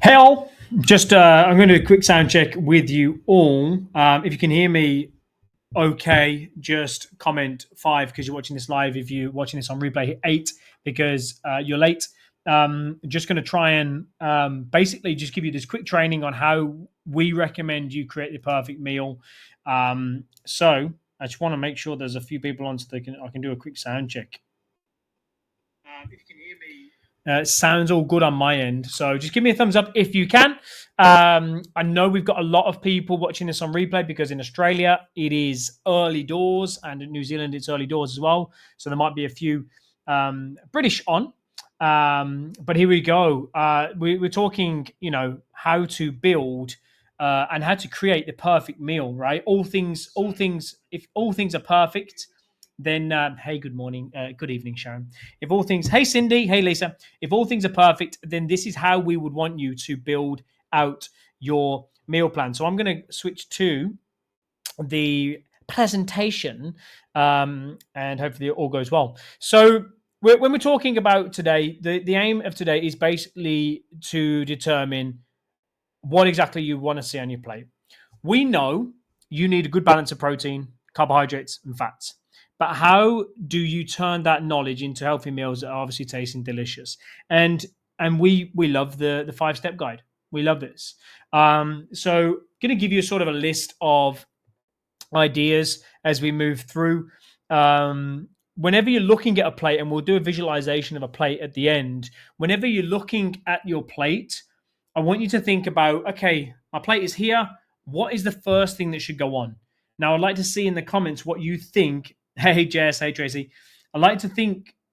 Hey all, just I'm going to do a quick sound check with you all. If you can hear me okay, just comment 5 because you're watching this live. If you're watching this on replay, hit 8 because you're late. Just going to try and basically just give you this quick training on how we recommend you create the perfect meal. So I just want to make sure there's a few people on so I can do a quick sound check. If you can hear me, sounds all good on my end. So just give me a thumbs up if you can. I know we've got a lot of people watching this on replay because in Australia it is early doors and in New Zealand it's early doors as well. So there might be a few British on. But here we go. We're talking, how to build and how to create the perfect meal, right? If all things are perfect, then hey, good morning, good evening, Sharon. If all things, hey, Cindy, hey, Lisa, if all things are perfect, then this is how we would want you to build out your meal plan. So I'm going to switch to the presentation, and hopefully it all goes well. So when we're talking about today, the aim of today is basically to determine what exactly you want to see on your plate. We know you need a good balance of protein, carbohydrates, and fats. But how do you turn that knowledge into healthy meals that are obviously tasting delicious? And we love the 5-step guide. We love this. So going to give you sort of a list of ideas as we move through. Whenever you're looking at a plate, and we'll do a visualization of a plate at the end, whenever you're looking at your plate, I want you to think about, okay, my plate is here. What is the first thing that should go on? Now, I'd like to see in the comments what you think. Hey, Jess. Hey, Tracy. I'd like to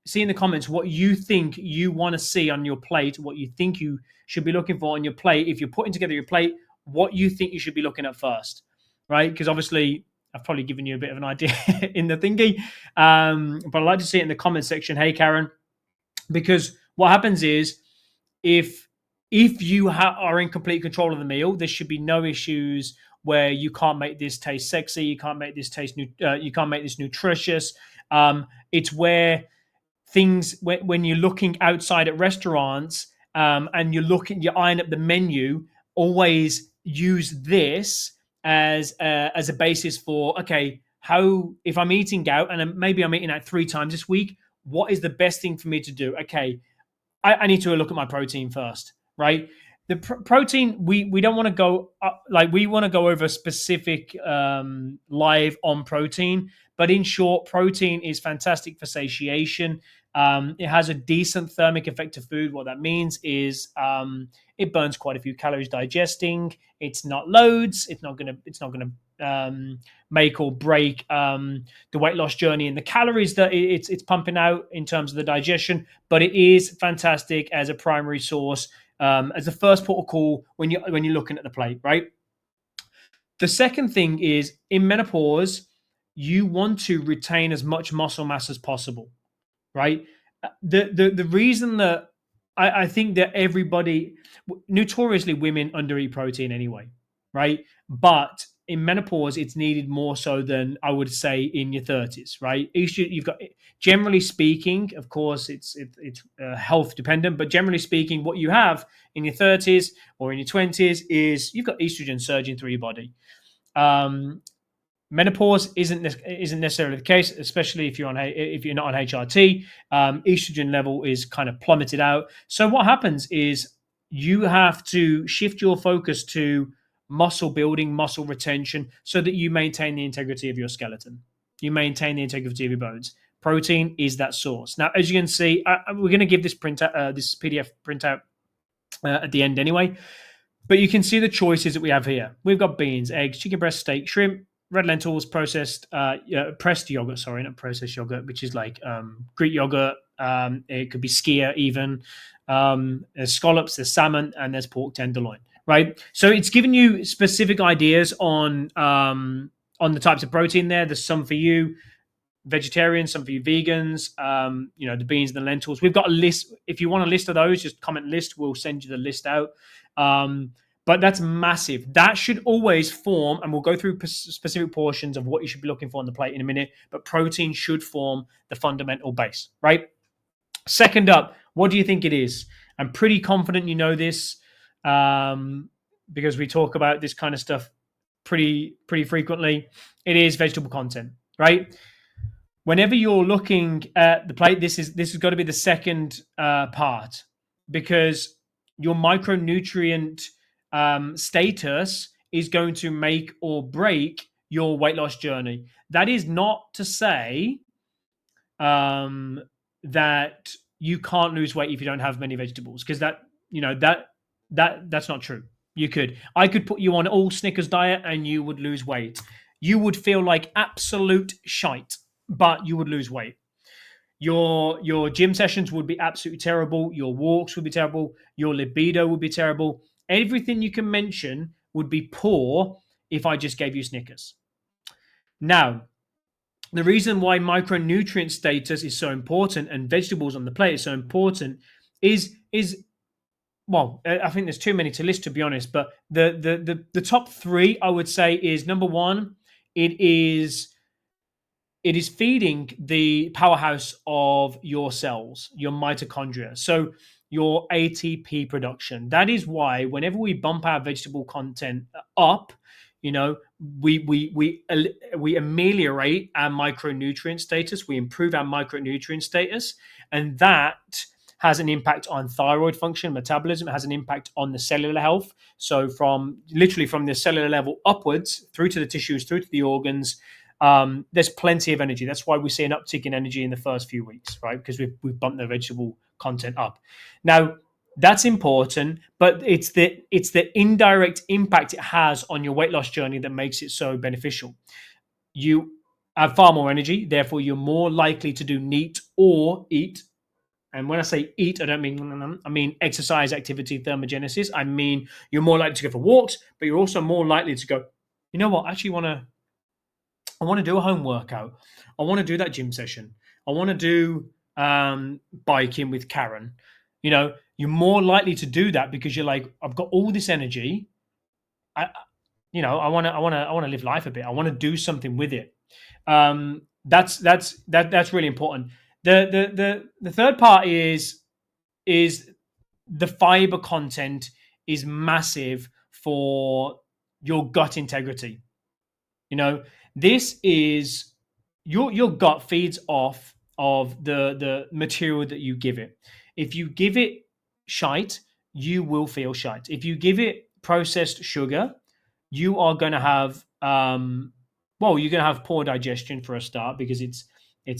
see in the comments what you think you want to see on your plate, what you think you should be looking for on your plate. If you're putting together your plate, what you think you should be looking at first, right? Because obviously, I've probably given you a bit of an idea in the thingy, but I'd like to see it in the comment section. Hey, Karen, because what happens is if you are in complete control of the meal, there should be no issues where you can't make this taste sexy, you can't make this you can't make this nutritious. It's where things when you're looking outside at restaurants, and you're eyeing up the menu, always use this as a basis for, okay, how, if I'm eating out and maybe I'm eating out 3 times this week, what is the best thing for me to do? Okay, I need to look at my protein first, right? The protein, we don't want to go up, like we want to go over specific live on protein, but in short, protein is fantastic for satiation. It has a decent thermic effect to food. What that means is it burns quite a few calories digesting. It's not loads. It's not gonna make or break the weight loss journey and the calories that it's pumping out in terms of the digestion. But it is fantastic as a primary source, as the first port of call when you're looking at the plate, right? The second thing is in menopause, you want to retain as much muscle mass as possible, right? The reason that I think that everybody, notoriously women undereat protein anyway, right? But in menopause, it's needed more so than I would say in your 30s, right? You've got, generally speaking, of course, it's health dependent, but generally speaking, what you have in your 30s or in your 20s is you've got estrogen surging through your body. Menopause isn't necessarily the case, especially if you're not on HRT. Estrogen level is kind of plummeted out. So what happens is you have to shift your focus to muscle building, muscle retention, so that you maintain the integrity of your skeleton. You maintain the integrity of your bones. Protein is that source. Now, as you can see, we're going to give this this PDF printout at the end anyway. But you can see the choices that we have here. We've got beans, eggs, chicken breast, steak, shrimp, red lentils, pressed yogurt. Sorry, not processed yogurt, which is like Greek yogurt. It could be skyr even. There's scallops, there's salmon, and there's pork tenderloin. Right. So it's giving you specific ideas on the types of protein there. There's some for you vegetarians, some for you vegans. The beans and the lentils. We've got a list. If you want a list of those, just comment list. We'll send you the list out. But that's massive. That should always form, and we'll go through specific portions of what you should be looking for on the plate in a minute, but protein should form the fundamental base, right? Second up, what do you think it is? I'm pretty confident you know this. because we talk about this kind of stuff pretty frequently. It is vegetable content, right? Whenever you're looking at the plate, this has got to be the second part, because your micronutrient status is going to make or break your weight loss journey. That is not to say um, that you can't lose weight if you don't have many vegetables, because that's not true. I could put you on all Snickers diet and you would lose weight. You would feel like absolute shite, but you would lose weight. Your gym sessions would be absolutely terrible. Your walks would be terrible. Your libido would be terrible. Everything you can mention would be poor if I just gave you Snickers. Now, the reason why micronutrient status is so important and vegetables on the plate is so important is well, I think there's too many to list, to be honest. But the top three I would say is: number one, it is it is feeding the powerhouse of your cells, your mitochondria. So your ATP production. That is why whenever we bump our vegetable content up, you know, we ameliorate our micronutrient status. We improve our micronutrient status, and that has an impact on thyroid function, metabolism. It has an impact on the cellular health. So from literally from the cellular level upwards, through to the tissues, through to the organs, there's plenty of energy. That's why we see an uptick in energy in the first few weeks, right? Because we've bumped the vegetable content up. Now, that's important, but it's the indirect impact it has on your weight loss journey that makes it so beneficial. You have far more energy, therefore you're more likely to do NEAT or eat. And when I say eat, I mean exercise, activity, thermogenesis. I mean you're more likely to go for walks, but you're also more likely to go, you know what, I actually I want to do a home workout. I want to do that gym session. I want to do biking with Karen. You're more likely to do that because you're like, I've got all this energy. I, I want to live life a bit. I want to do something with it. That's really important. The third part is the fiber content is massive for your gut integrity. This is your gut feeds off of the material that you give it. If you give it shite, you will feel shite. If you give it processed sugar, you are going to have you're going to have poor digestion for a start, because it's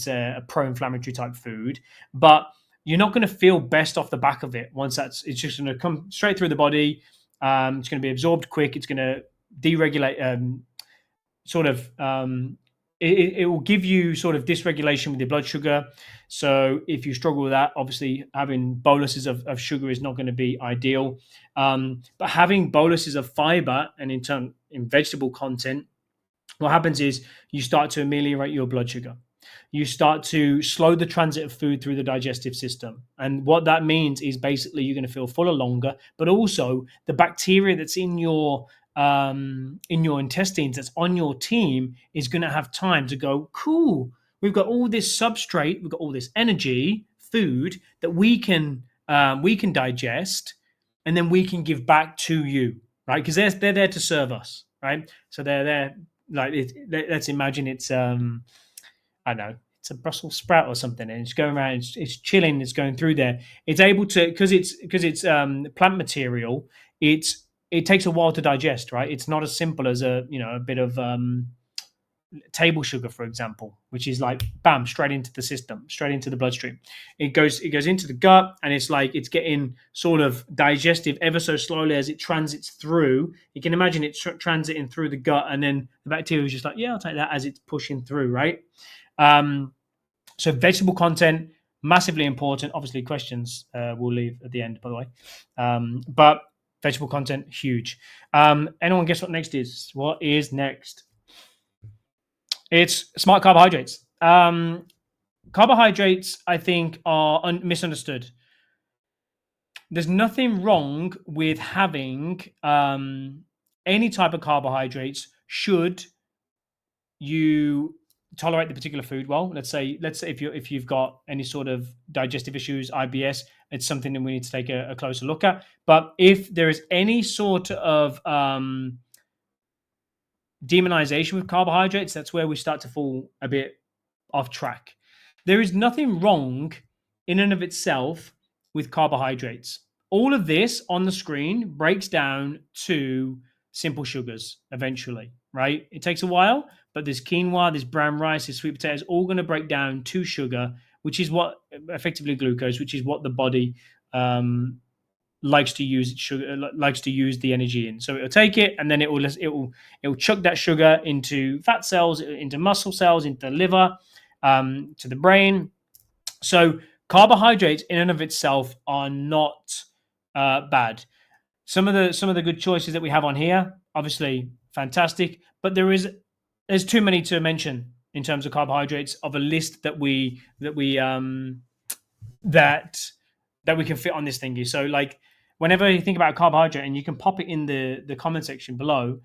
a pro-inflammatory type food, but you're not going to feel best off the back of it. It's just going to come straight through the body. It's going to be absorbed quick. It's going to deregulate. It will give you sort of dysregulation with your blood sugar. So if you struggle with that, obviously having boluses of sugar is not going to be ideal. But having boluses of fiber and in vegetable content, what happens is you start to ameliorate your blood sugar. You start to slow the transit of food through the digestive system. And what that means is basically you're going to feel fuller longer, but also the bacteria that's in your intestines, that's on your team, is going to have time to go, cool, we've got all this substrate, we've got all this energy, food that we can digest, and then we can give back to you, right? Because they're there to serve us, right? So they're there, like let's imagine it's I don't know, it's a Brussels sprout or something, and it's going around, it's chilling, it's going through there. It's able to, because it's plant material. It takes a while to digest, right? It's not as simple as a bit of table sugar, for example, which is like bam, straight into the system, straight into the bloodstream. It goes into the gut, and it's like it's getting sort of digestive ever so slowly as it transits through. You can imagine it transiting through the gut, and then the bacteria is just like, yeah, I'll take that, as it's pushing through, right? So vegetable content, massively important. Obviously, questions we'll leave at the end, by the way. But vegetable content, huge. Anyone guess what next is? What is next? It's smart carbohydrates. Carbohydrates, I think, are misunderstood. There's nothing wrong with having any type of carbohydrates should you tolerate the particular food well. Let's say if you've got any sort of digestive issues, IBS, it's something that we need to take a closer look at. But if there is any sort of demonization with carbohydrates, that's where we start to fall a bit off track. There is nothing wrong in and of itself with carbohydrates. All of this on the screen breaks down to simple sugars eventually, right? It takes a while, but there's quinoa, there's brown rice, there's sweet potatoes, all going to break down to sugar, which is what effectively glucose, which is what the body likes to use sugar, likes to use the energy in. So it'll take it, and then it will chuck that sugar into fat cells, into muscle cells, into the liver, to the brain. So carbohydrates in and of itself are not bad. Some of the good choices that we have on here, obviously fantastic, but there's too many to mention in terms of carbohydrates of a list that that we can fit on this thingy. So like whenever you think about a carbohydrate, and you can pop it in the comment section below.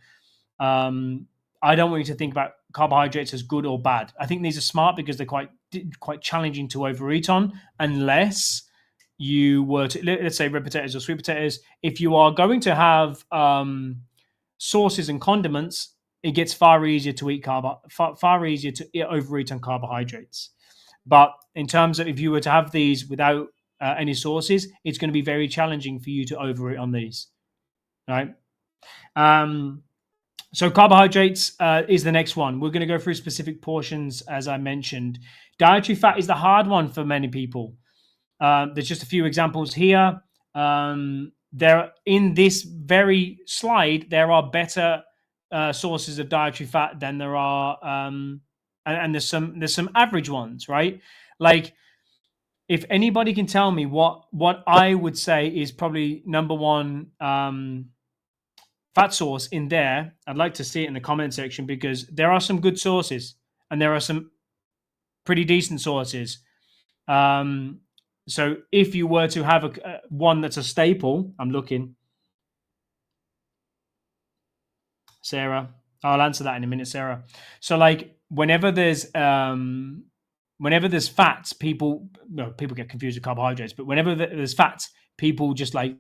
I don't want you to think about carbohydrates as good or bad. I think these are smart because they're quite challenging to overeat on, unless you were to, let's say, red potatoes or sweet potatoes. If you are going to have sauces and condiments, it gets far easier to far easier to overeat on carbohydrates. But in terms of if you were to have these without any sauces, it's going to be very challenging for you to overeat on these, right? So carbohydrates is the next one. We're going to go through specific portions, as I mentioned. Dietary fat is the hard one for many people. There's just a few examples here. There, in this very slide, there are better sources of dietary fat than there are, and there's some average ones, right? Like, if anybody can tell me what I would say is probably number one fat source in there, I'd like to see it in the comment section, because there are some good sources and there are some pretty decent sources. So if you were to have one that's a staple, I'm looking. Sarah, I'll answer that in a minute, Sarah. So like whenever there's fats, people get confused with carbohydrates, but whenever there's fats, people just like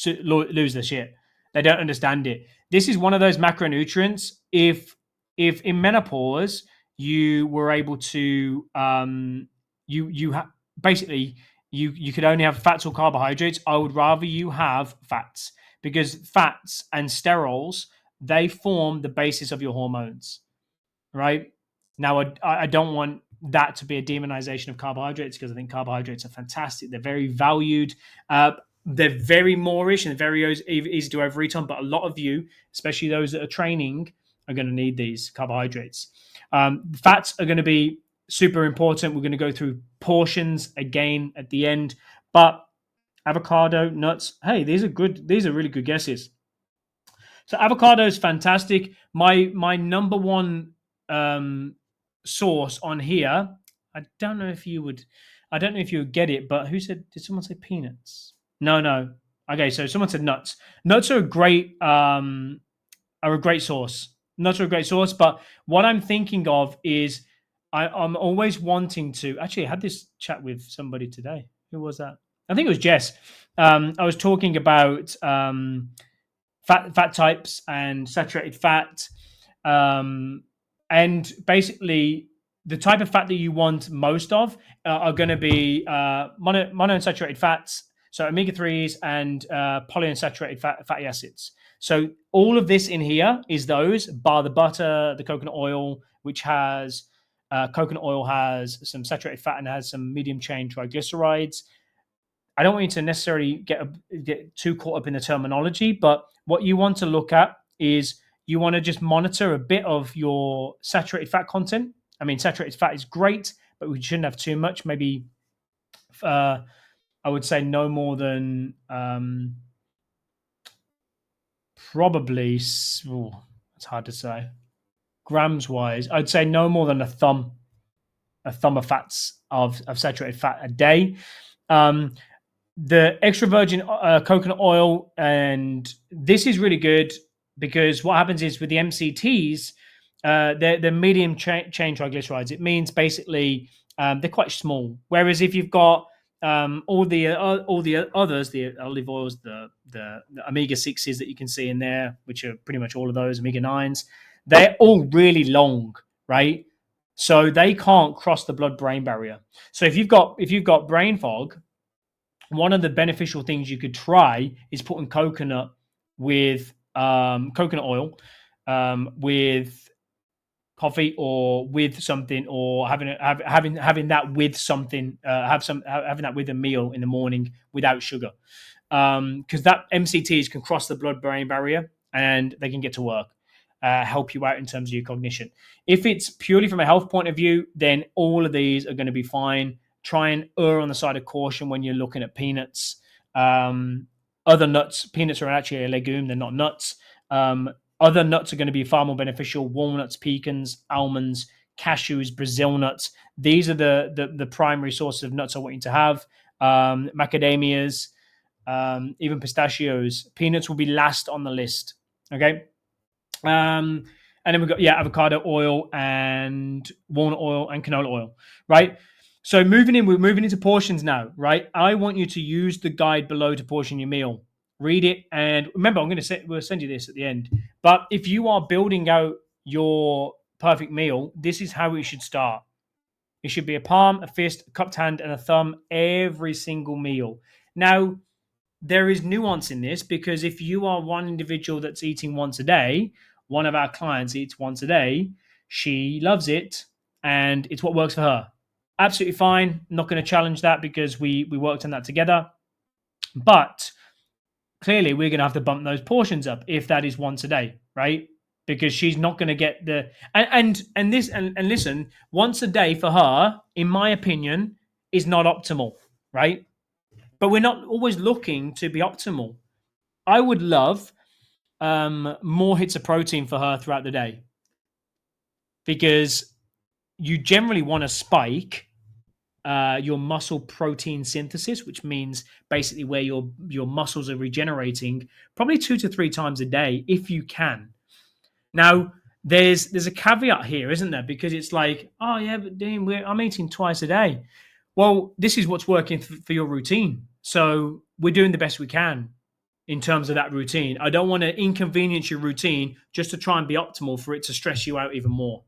lose their shit. They don't understand it. This is one of those macronutrients. If in menopause you were able to basically you could only have fats or carbohydrates, I would rather you have fats, because fats and sterols, they form the basis of your hormones, right? Now, I don't want that to be a demonization of carbohydrates, because I think carbohydrates are fantastic. They're very valued. They're very Moorish and very easy to overeat on. But a lot of you, especially those that are training, are going to need these carbohydrates. Fats are going to be super important. We're going to go through portions again at the end. But avocado, nuts, hey, these are good. These are really good guesses. So avocado is fantastic. My number one source on here. I don't know if you would get it, but did someone say peanuts? No. Okay, so someone said nuts. Nuts are a great source. Nuts are a great source, but what I'm thinking of is I'm always wanting to. Actually, I had this chat with somebody today. Who was that? I think it was Jess. I was talking about fat types and saturated fat, and basically the type of fat that you want most of are going to be monounsaturated fats, so omega-3s and polyunsaturated fatty acids. So all of this in here is those, bar the butter, the coconut oil, which has coconut oil has some saturated fat and has some medium chain triglycerides. I don't want you to necessarily get too caught up in the terminology, but what you want to look at is you want to just monitor a bit of your saturated fat content. I mean, saturated fat is great, but we shouldn't have too much. Maybe I would say no more than probably, it's hard to say, grams wise, I'd say no more than a thumb of fats of saturated fat a day. The extra virgin coconut oil, and this is really good because what happens is with the MCTs, they're medium chain triglycerides. It means basically they're quite small. Whereas if you've got all the others, the olive oils, the omega sixes that you can see in there, which are pretty much all of those omega nines, they're all really long, right? So they can't cross the blood brain barrier. So if you've got brain fog, one of the beneficial things you could try is putting coconut oil with coffee or with something, or having that with something, having that with a meal in the morning without sugar, because that MCTs can cross the blood-brain barrier and they can get to work, help you out in terms of your cognition. If it's purely from a health point of view, then all of these are going to be fine. Try and err on the side of caution when you're looking at peanuts. Other nuts, peanuts are actually a legume; they're not nuts. Other nuts are going to be far more beneficial: walnuts, pecans, almonds, cashews, Brazil nuts. These are the primary sources of nuts I want you to have. Macadamias, even pistachios. Peanuts will be last on the list. Okay. And then we've got avocado oil and walnut oil and canola oil, right? So we're moving into portions now, right? I want you to use the guide below to portion your meal. Read it, and remember, we'll send you this at the end. But if you are building out your perfect meal, this is how it should start. It should be a palm, a fist, a cupped hand, and a thumb every single meal. Now, there is nuance in this, because if you are one individual that's eating once a day, one of our clients eats once a day, she loves it and it's what works for her. Absolutely fine. Not going to challenge that because we worked on that together. But clearly, we're going to have to bump those portions up if that is once a day, right? Because she's not going to get the and listen, once a day for her, in my opinion, is not optimal, right? But we're not always looking to be optimal. I would love more hits of protein for her throughout the day, because you generally want to spike your muscle protein synthesis, which means basically where your muscles are regenerating, probably 2 to 3 times a day if you can. Now, there's a caveat here, isn't there? Because it's like, oh yeah, but Dean, I'm eating twice a day. Well, this is what's working for your routine, so we're doing the best we can in terms of that routine. I don't want to inconvenience your routine just to try and be optimal for it to stress you out even more.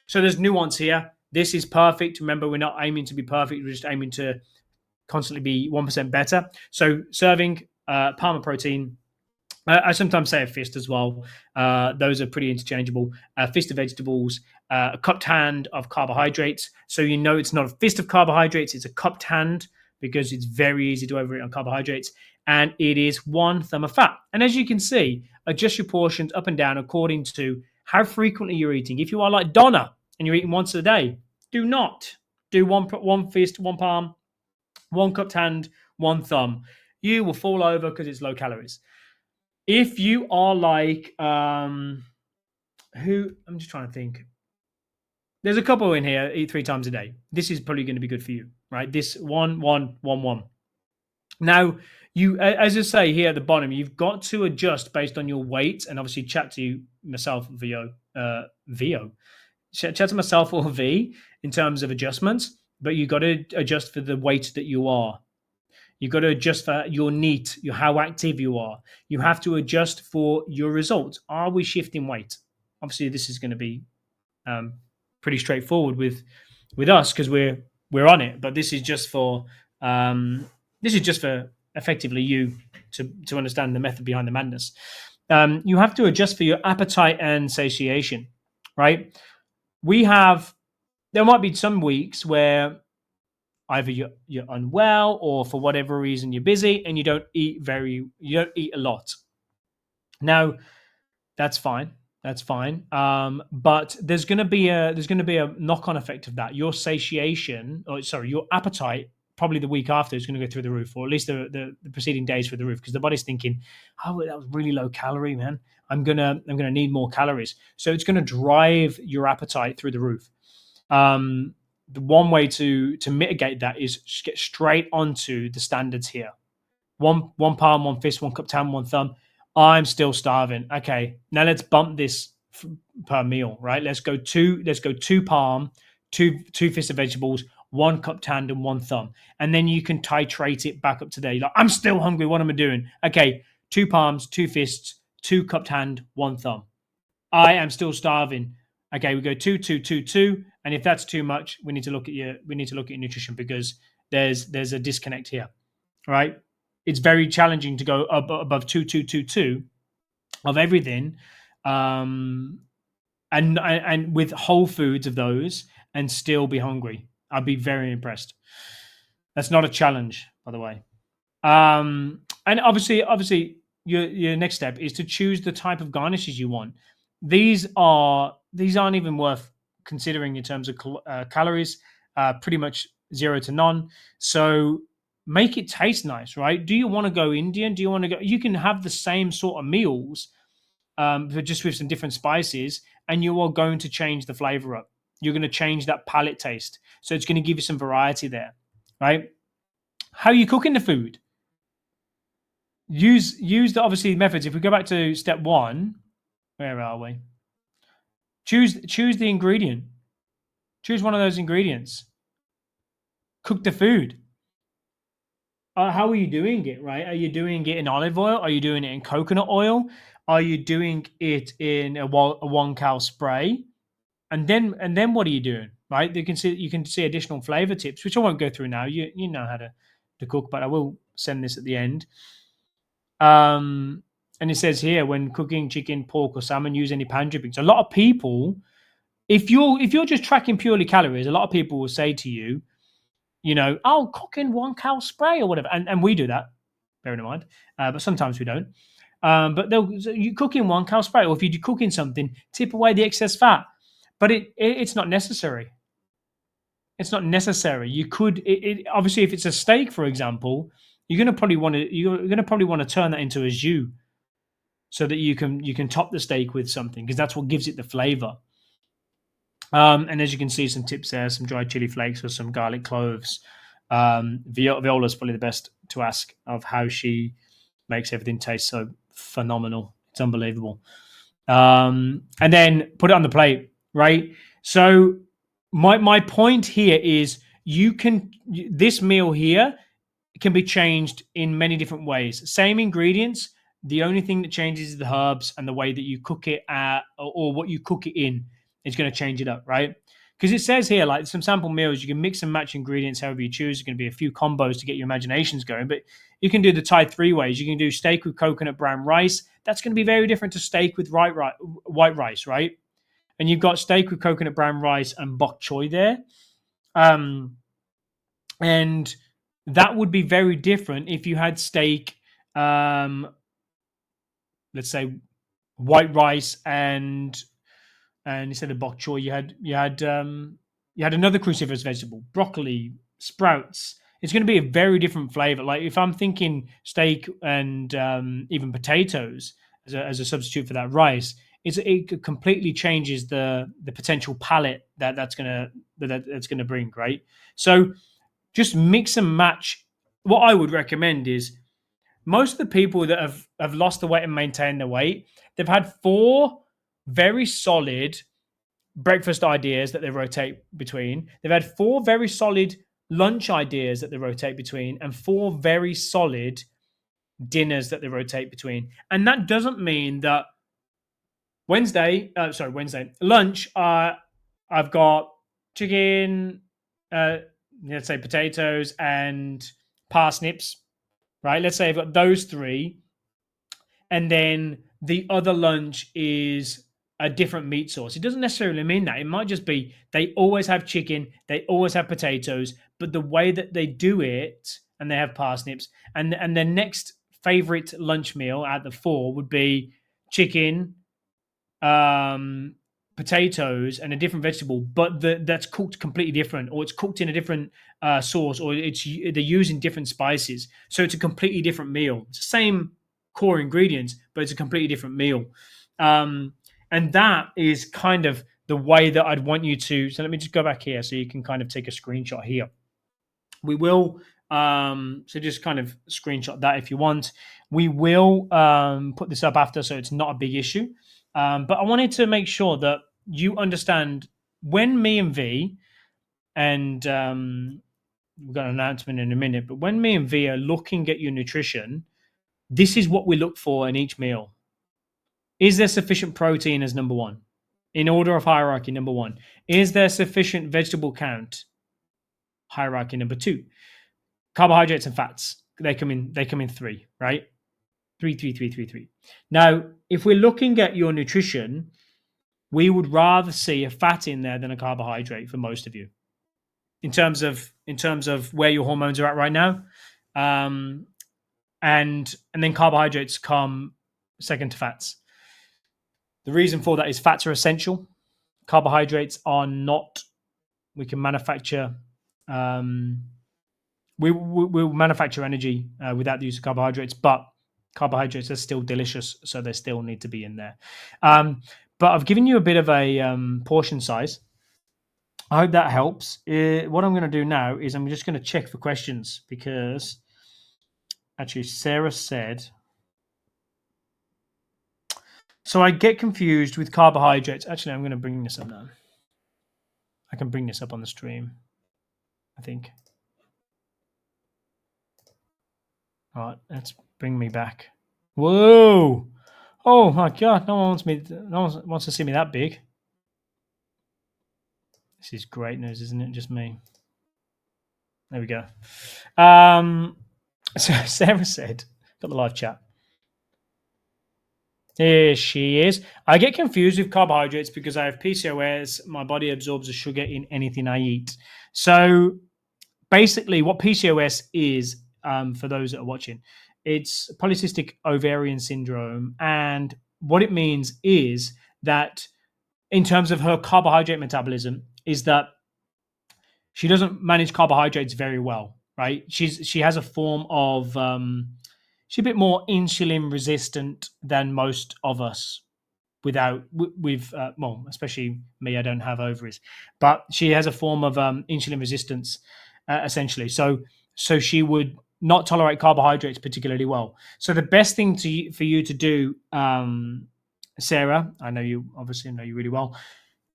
So there's nuance here. This is perfect. Remember, we're not aiming to be perfect. We're just aiming to constantly be 1% better. So serving palm of protein. I sometimes say a fist as well. Those are pretty interchangeable. A fist of vegetables, a cupped hand of carbohydrates. So you know it's not a fist of carbohydrates, it's a cupped hand, because it's very easy to overeat on carbohydrates. And it is 1 thumb of fat. And as you can see, adjust your portions up and down according to how frequently you're eating. If you are like Donna and you're eating once a day, do not do one fist, one palm, one cupped hand, 1 thumb. You will fall over because it's low calories. If you are like who, I'm just trying to think. There's a couple in here eat 3 times a day. This is probably going to be good for you, right? This 1 1 1 1. Now, you, as I say here at the bottom, you've got to adjust based on your weight, and obviously chat to myself, Vio, chat to myself or V in terms of adjustments. But you got to adjust for the weight that you are. You've got to adjust for your NEAT, how active you are. You have to adjust for your results. Are we shifting weight? Obviously, this is going to be pretty straightforward with us because we're on it. But this is just for effectively you to understand the method behind the madness. You have to adjust for your appetite and satiation, right? There might be some weeks where either you're unwell or for whatever reason you're busy and you don't eat a lot. Now, that's fine. That's fine. But there's going to be a knock-on effect of that. Your your appetite probably the week after is going to go through the roof, or at least the preceding days through the roof, because the body's thinking, oh, that was really low calorie, man. I'm gonna need more calories. So it's going to drive your appetite through the roof. The one way to mitigate that is just get straight onto the standards here. One palm, one fist, one cupped hand, 1 thumb. I'm still starving. Okay, now let's bump this per meal, right? Let's go two palm, two fists of vegetables, one cupped hand, and one thumb, and then you can titrate it back up to there. You're like, I'm still hungry. What am I doing? Okay, two palms, two fists, two cupped hand, one thumb. I am still starving. Okay, we go two, two, two, two, and if that's too much, we need to look at your nutrition because there's a disconnect here, right? It's very challenging to go above two, two, two, two of everything, um, and with whole foods of those, and still be hungry. I'd be very impressed. That's not a challenge, by the way. And obviously, your next step is to choose the type of garnishes you want. These aren't even worth considering in terms of calories. Pretty much zero to none. So make it taste nice, right? Do you want to go Indian? Do you want to go? You can have the same sort of meals, but just with some different spices, and you are going to change the flavor up. You're going to change that palate taste. So it's going to give you some variety there, right? How are you cooking the food? Use the obviously methods. If we go back to step one, where are we? Choose the ingredient. Choose one of those ingredients. Cook the food. How are you doing it? Right? Are you doing it in olive oil? Are you doing it in coconut oil? Are you doing it in a one cow spray? And then what are you doing? Right? You can see additional flavor tips, which I won't go through now. You know how to cook, but I will send this at the end. And it says here, when cooking chicken, pork, or salmon, use any pan drippings. A lot of people, if you're just tracking purely calories, a lot of people will say to you, oh, cook in one cow spray or whatever, and we do that, bearing in mind, but sometimes we don't. But you cook in one cow spray, or if you're cooking something, tip away the excess fat. But it's not necessary. It's not necessary. You could obviously, if it's a steak, for example, you're going to probably want to turn that into a jus, so that you can top the steak with something, because that's what gives it the flavor. And as you can see, some tips there: some dried chili flakes or some garlic cloves. Viola's probably the best to ask of how she makes everything taste so phenomenal. It's unbelievable. And then put it on the plate, right? So my point here is this meal here can be changed in many different ways. Same ingredients. The only thing that changes is the herbs and the way that you cook it or what you cook it in is going to change it up, right? Because it says here, like some sample meals, you can mix and match ingredients however you choose. There's going to be a few combos to get your imaginations going, but you can do the Thai three ways. You can do steak with coconut brown rice. That's going to be very different to steak with white rice, right? And you've got steak with coconut brown rice and bok choy there. And that would be very different if you had steak, let's say white rice, and instead of bok choy, you had another cruciferous vegetable, broccoli, sprouts. It's going to be a very different flavor. Like if I'm thinking steak and even potatoes as a substitute for that rice, it completely changes the potential palate that's gonna bring, right? So just mix and match. What I would recommend is, most of the people that have lost the weight and maintained their weight, they've had 4 very solid breakfast ideas that they rotate between. They've had 4 very solid lunch ideas that they rotate between, and 4 very solid dinners that they rotate between. And that doesn't mean that Wednesday lunch, I've got chicken, let's say potatoes and parsnips, right? Let's say I've got those 3, and then the other lunch is a different meat source. It doesn't necessarily mean that. It might just be they always have chicken, they always have potatoes, but the way that they do it, and they have parsnips, and their next favorite lunch meal out of the 4 would be chicken, potatoes, and a different vegetable, but that's cooked completely different, or it's cooked in a different sauce, or they're using different spices. So it's a completely different meal. It's the same core ingredients, but it's a completely different meal. And that is kind of the way that I'd want you to. So let me just go back here so you can kind of take a screenshot here. We will, so just kind of screenshot that if you want. We will put this up after, so it's not a big issue. But I wanted to make sure that you understand when me and V and we've got an announcement in a minute, but when me and V are looking at your nutrition, this is what we look for in each meal. Is there sufficient protein as number one? In order of hierarchy, number one. Is there sufficient vegetable count? Hierarchy number two. Carbohydrates and fats. They come in three, right? Three, three, three, three, three. Now, if we're looking at your nutrition, we would rather see a fat in there than a carbohydrate for most of you. In terms of where your hormones are at right now. And then carbohydrates come second to fats. The reason for that is fats are essential. Carbohydrates are not. We can manufacture. We'll manufacture energy without the use of carbohydrates, but carbohydrates are still delicious, so they still need to be in there. But I've given you a bit of a portion size. I hope that helps. What I'm going to do now is I'm just going to check for questions because actually Sarah said. So I get confused with carbohydrates. Actually, I'm going to bring this up now. I can bring this up on the stream, I think. All right, let's bring me back. Whoa! Oh my god! No one wants me. No one wants to see me that big. This is great news, isn't it? Just me. There we go. So Sarah said, got the live chat. Here she is. I get confused with carbohydrates because I have PCOS. My body absorbs the sugar in anything I eat. So basically, what PCOS is, for those that are watching, it's polycystic ovarian syndrome. And what it means is that in terms of her carbohydrate metabolism, is that she doesn't manage carbohydrates very well, right? She has a form of she's a bit more insulin resistant than most of us without with well, especially me. I don't have ovaries, but she has a form of insulin resistance essentially. So she would not tolerate carbohydrates particularly well. So the best thing for you to do, Sarah, I know you obviously know you really well,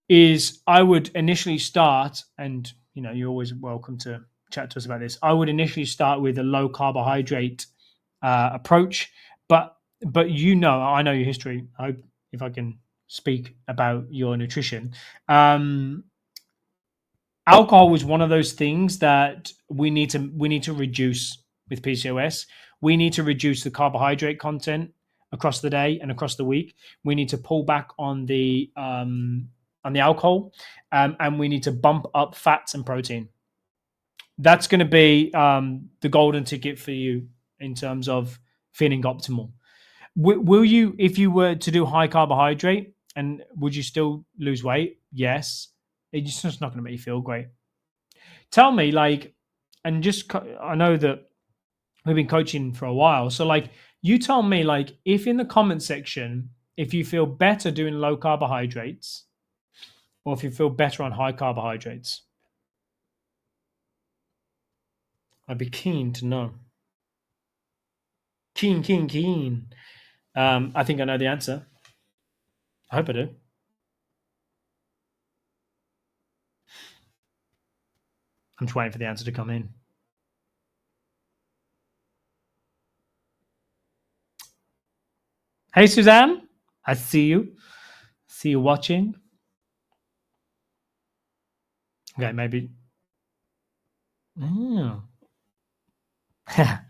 is I would initially start, and you're always welcome to chat to us about this. I would initially start with a low carbohydrate approach, but I know your history. I hope if I can speak about your nutrition. Alcohol was one of those things that we need to reduce with PCOS. We need to reduce the carbohydrate content across the day and across the week. We need to pull back on the alcohol, and we need to bump up fats and protein. That's going to be the golden ticket for you in terms of feeling optimal. Will you, if you were to do high carbohydrate, and would you still lose weight? Yes. It's just not going to make you feel great. Tell me, and just I know that we've been coaching for a while, so you tell me, if in the comment section, if you feel better doing low carbohydrates, or if you feel better on high carbohydrates. I'd be keen to know. Keen. I think I know the answer. I hope I do. I'm just waiting for the answer to come in. Hey, Suzanne. I see you. See you watching. Okay, maybe. Oh.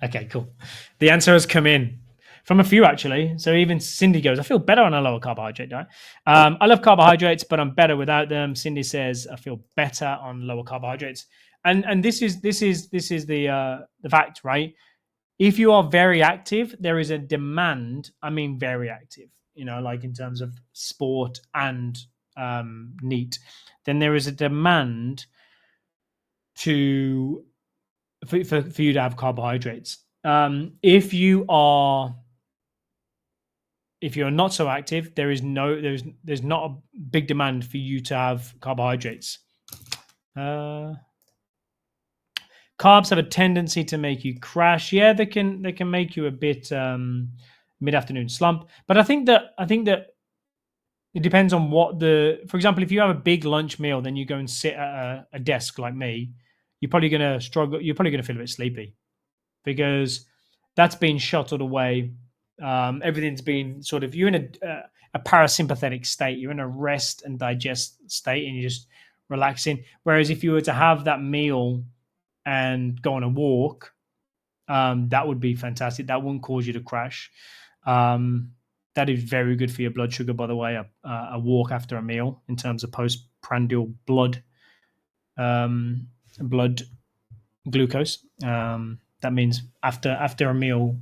Okay, cool. The answer has come in from a few, actually. So even Cindy goes, I feel better on a lower carbohydrate diet. I love carbohydrates, but I'm better without them. Cindy says, I feel better on lower carbohydrates. And this is the fact, right? If you are very active, there is a demand. I mean, very active, in terms of sport and NEAT, then there is a demand for you to have carbohydrates. If you're not so active, there's not a big demand for you to have carbohydrates. Carbs have a tendency to make you crash. Yeah, they can make you a bit mid-afternoon slump. But I think that it depends on what the. For example, if you have a big lunch meal, then you go and sit at a desk like me, you're probably going to struggle. You're probably going to feel a bit sleepy because that's been shuttled away. Everything's been sort of you're in a parasympathetic state. You're in a rest and digest state, and you're just relaxing. Whereas if you were to have that meal and go on a walk, that would be fantastic. That wouldn't cause you to crash. Um, that is very good for your blood sugar, by the way. A walk after a meal in terms of postprandial um, blood glucose. That means after a meal,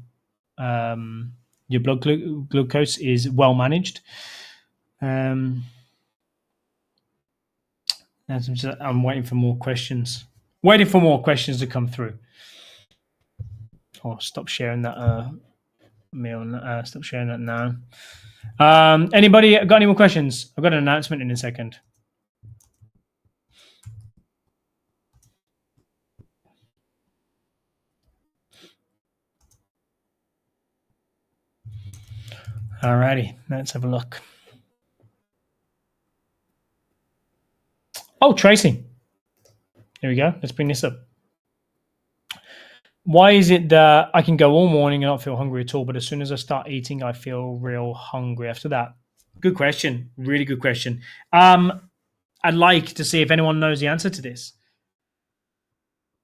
um, your blood glucose is well managed. Um, I'm waiting for more questions. Waiting for more questions to come through. Oh, stop sharing that meal. Stop sharing that now. Anybody got any more questions? I've got an announcement in a second. Alrighty, let's have a look. Oh, Tracy. Here we go. Let's bring this up. Why is it that I can go all morning and not feel hungry at all, but as soon as I start eating, I feel real hungry after that? Good question. Really good question. I'd like to see if anyone knows the answer to this.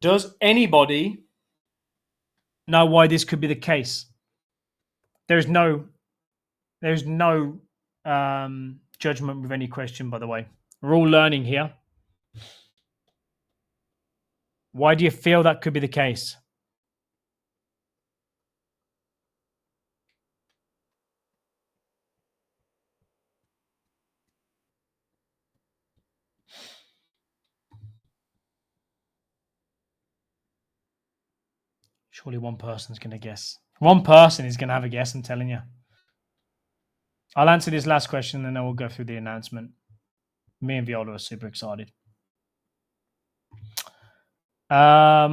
Does anybody know why this could be the case? There's no judgment with any question, by the way. We're all learning here. Why do you feel that could be the case? Surely one person's going to guess. One person is going to have a guess, I'm telling you. I'll answer this last question and then we'll go through the announcement. Me and Viola are super excited. At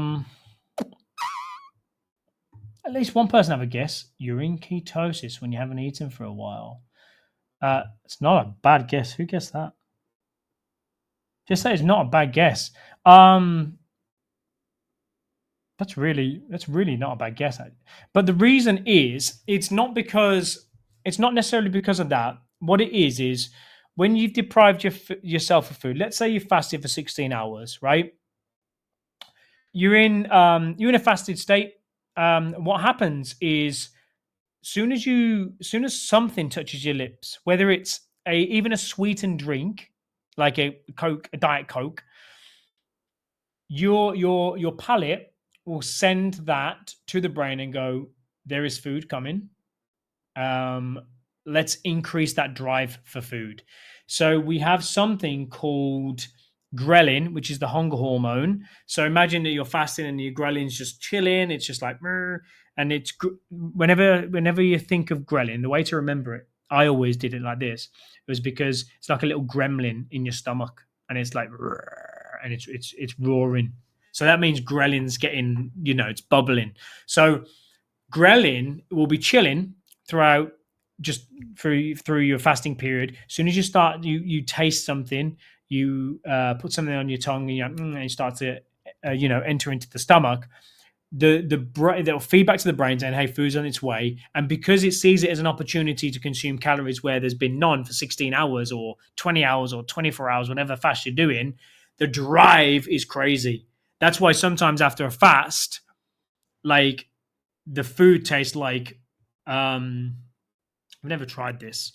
least one person have a guess. You're in ketosis when you haven't eaten for a while. It's not a bad guess. Who guessed that? Just say it's not a bad guess. That's really not a bad guess. But the reason is it's not necessarily because of that. What it is when you've deprived yourself of food. Let's say you fasted for 16 hours, right? You're in a fasted state. What happens is soon as something touches your lips, whether it's even a sweetened drink like a Diet Coke, your palate will send that to the brain and go, there is food coming. Let's increase that drive for food. So we have something called ghrelin, which is the hunger hormone. So imagine that you're fasting and your ghrelin's just chilling. It's just like, and it's whenever you think of ghrelin, the way to remember it, I always did it like this. It was because it's like a little gremlin in your stomach, and it's like, and it's roaring. So that means ghrelin's getting, it's bubbling. So ghrelin will be chilling throughout just through your fasting period. As soon as you start, you taste something, you put something on your tongue, and you start to enter into the stomach. That'll feed back to the brain saying, hey, food's on its way. And because it sees it as an opportunity to consume calories where there's been none for 16 hours or 20 hours or 24 hours, whatever fast you're doing, the drive is crazy. That's why sometimes after a fast, like, the food tastes like I've never tried this,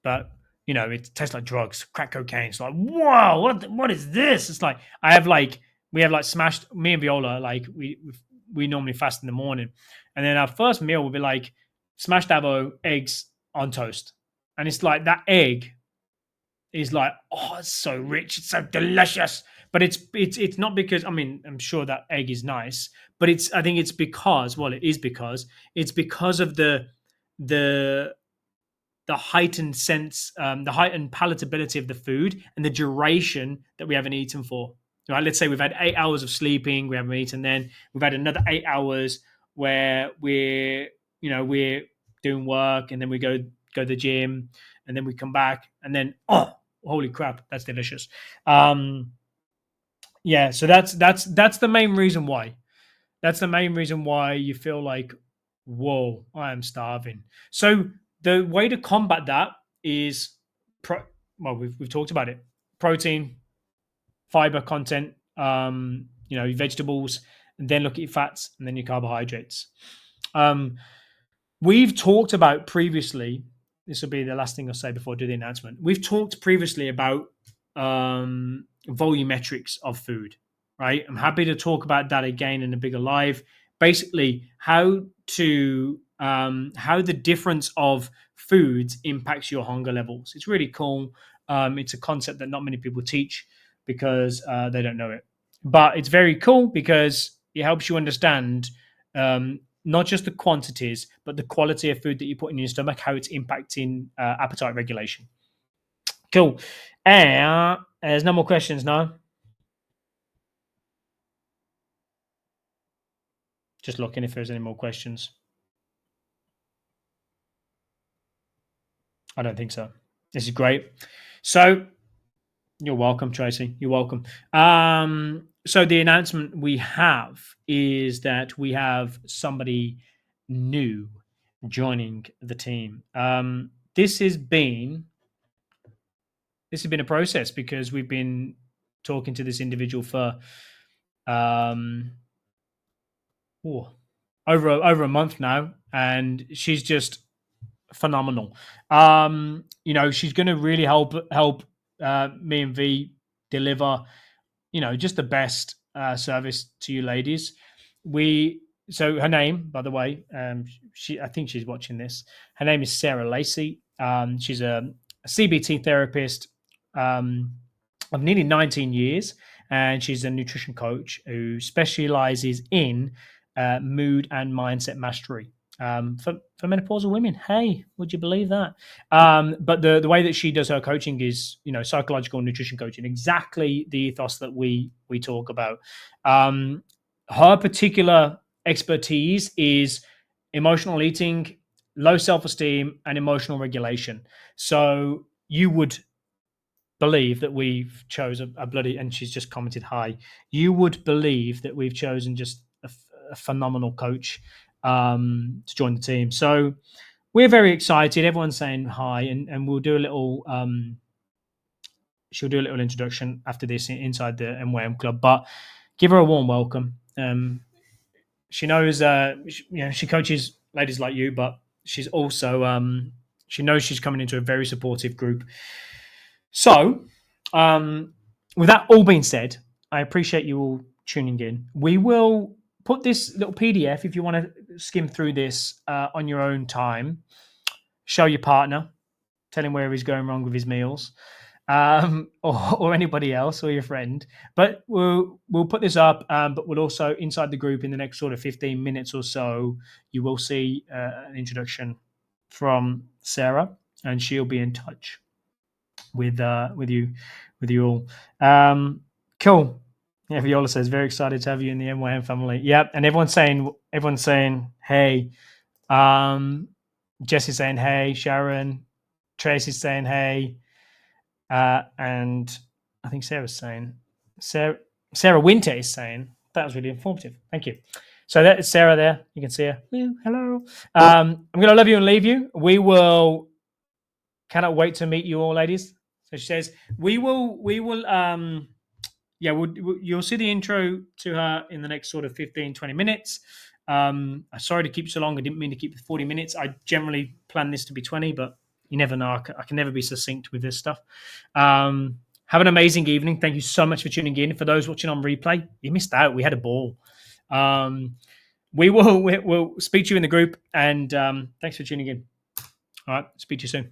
but it tastes like drugs, crack cocaine. It's like, whoa, what is this? It's like we have smashed, me and Viola, like we normally fast in the morning, and then our first meal will be like smashed avo, eggs on toast, and it's like that egg is like, oh, it's so rich, it's so delicious. But it's not because, I mean, I'm sure that egg is nice, but I think it's because, well, it is because it's because of the heightened sense, the heightened palatability of the food and the duration that we haven't eaten for. Right? Let's say we've had 8 hours of sleeping, we haven't eaten, then we've had another 8 hours where we're doing work, and then we go to the gym, and then we come back, and then oh, holy crap, that's delicious. Um, yeah, so that's the main reason why. That's the main reason why you feel like, whoa, I am starving. So the way to combat that is, pro- well, we've talked about it: protein, fiber content, your vegetables, and then look at your fats and then your carbohydrates. Um, we've talked about previously. This will be the last thing I'll say before I do the announcement. We've talked previously about volumetrics of food, right? I'm happy to talk about that again in a bigger live. Basically, how the difference of foods impacts your hunger levels. It's really cool. It's a concept that not many people teach because they don't know it, but it's very cool because it helps you understand not just the quantities, but the quality of food that you put in your stomach, how it's impacting appetite regulation. Cool. There's no more questions now. Just looking if there's any more questions. I don't think so. This is great. So you're welcome, Tracy. You're welcome. So the announcement we have is that we have somebody new joining the team. This has been a process because we've been talking to this individual for um, oh, over a month now, and she's just phenomenal. She's going to really help me and V deliver, just the best service to you ladies. We So her name, by the way, I think she's watching this. Her name is Sarah Lacey. She's a CBT therapist of nearly 19 years, and she's a nutrition coach who specializes in mood and mindset mastery for menopausal women. Hey, would you believe that? But the way that she does her coaching is, psychological nutrition coaching, exactly the ethos that we talk about. Her particular expertise is emotional eating, low self-esteem, and emotional regulation. So you would believe that we've chosen a bloody, and she's just commented hi, you would believe that we've chosen just a phenomenal coach to join the team. So we're very excited. Everyone's saying hi, and we'll do a little she'll do a little introduction after this inside the MWM club, but give her a warm welcome. She knows she coaches ladies like you, but she's also she knows she's coming into a very supportive group. So, with that all being said, I appreciate you all tuning in. We will put this little PDF, if you want to skim through this on your own time. Show your partner, tell him where he's going wrong with his meals, or anybody else, or your friend. But we'll put this up, but we'll also, inside the group in the next sort of 15 minutes or so, you will see an introduction from Sarah, and she'll be in touch with you all. Cool. Yeah, Viola says very excited to have you in the MYM family. Yep, and everyone's saying hey. Jesse's saying hey. Sharon, Tracy's saying hey, and I think Sarah Winter is saying that was really informative. Thank you. So that is Sarah there. You can see her. Hello. I'm going to love you and leave you. We will. Cannot wait to meet you all, ladies. So she says, you'll see the intro to her in the next sort of 15, 20 minutes. I'm sorry to keep you so long. I didn't mean to keep it 40 minutes. I generally plan this to be 20, but you never know. I can never be succinct with this stuff. Have an amazing evening. Thank you so much for tuning in. For those watching on replay, you missed out. We had a ball. We'll speak to you in the group, and thanks for tuning in. All right, speak to you soon.